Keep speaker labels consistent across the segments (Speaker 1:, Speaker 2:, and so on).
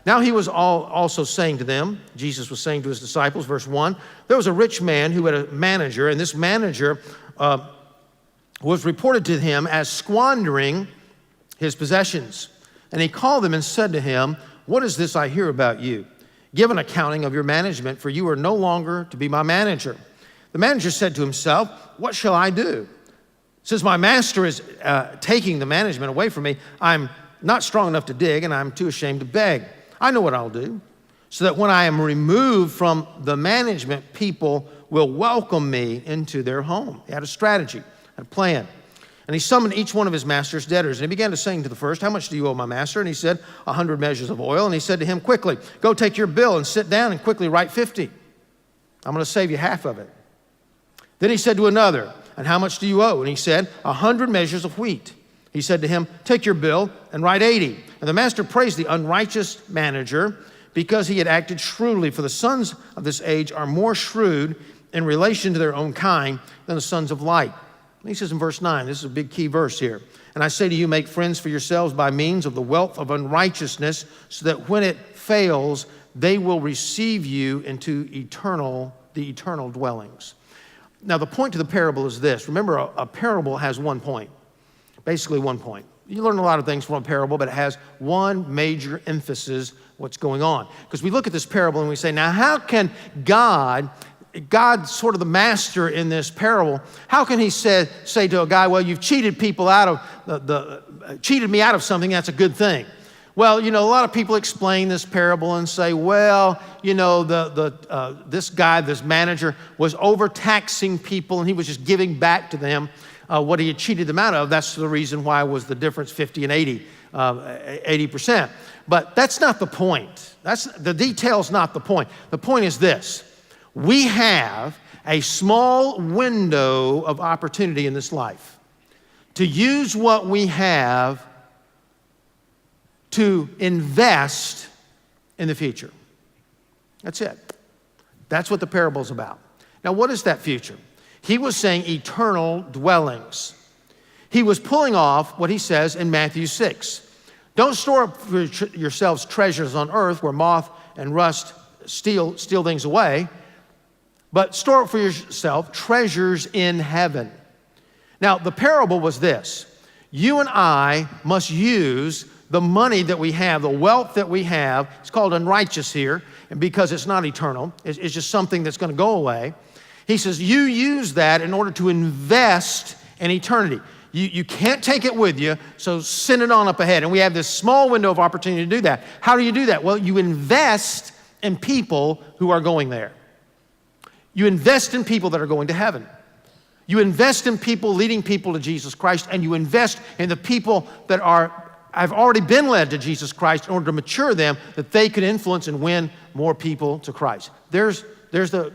Speaker 1: Now he was also saying to them, Jesus was saying to his disciples, verse 1, there was a rich man who had a manager, and this manager was reported to him as squandering his possessions. And he called them and said to him, what is this I hear about you? Give an accounting of your management, for you are no longer to be my manager. The manager said to himself, what shall I do? Since my master is taking the management away from me, I'm not strong enough to dig, and I'm too ashamed to beg. I know what I'll do, so that when I am removed from the management, people will welcome me into their home. He had a strategy, a plan. And he summoned each one of his master's debtors. And he began to say to the first, how much do you owe my master? And he said, 100 measures of oil. And he said to him, quickly, go take your bill and sit down and quickly write 50. I'm going to save you half of it. Then he said to another, and how much do you owe? And he said, 100 measures of wheat. He said to him, take your bill and write 80. And the master praised the unrighteous manager because he had acted shrewdly. For the sons of this age are more shrewd in relation to their own kind than the sons of light. And he says in verse 9, this is a big key verse here. And I say to you, make friends for yourselves by means of the wealth of unrighteousness, so that when it fails, they will receive you into the eternal dwellings. Now, the point to the parable is this. Remember, a parable has one point, basically one point. You learn a lot of things from a parable, but it has one major emphasis, what's going on. Because we look at this parable and we say, now how can God's sort of the master in this parable, how can he say to a guy, well, you've cheated people out of, cheated me out of something, that's a good thing. Well, you know, a lot of people explain this parable and say, well, you know, this guy, this manager, was overtaxing people and he was just giving back to them what he had cheated them out of. That's the reason why was the difference 50 and 80%. But that's not the point. The detail's not the point. The point is this. We have a small window of opportunity in this life to use what we have to invest in the future. That's it. That's what the parable's about. Now, what is that future? He was saying eternal dwellings. He was pulling off what he says in Matthew 6. Don't store up for yourselves treasures on earth where moth and rust steal things away, but store up for yourself treasures in heaven. Now, the parable was this. You and I must use the money that we have, the wealth that we have. It's called unrighteous here, and because it's not eternal, it's just something that's going to go away. He says, you use that in order to invest in eternity. You can't take it with you, so send it on up ahead. And we have this small window of opportunity to do that. How do you do that? Well, you invest in people who are going there. You invest in people that are going to heaven. You invest in people leading people to Jesus Christ, and you invest in the people that have already been led to Jesus Christ in order to mature them, that they could influence and win more people to Christ. There's the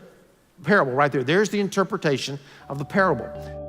Speaker 1: parable right there. There's the interpretation of the parable.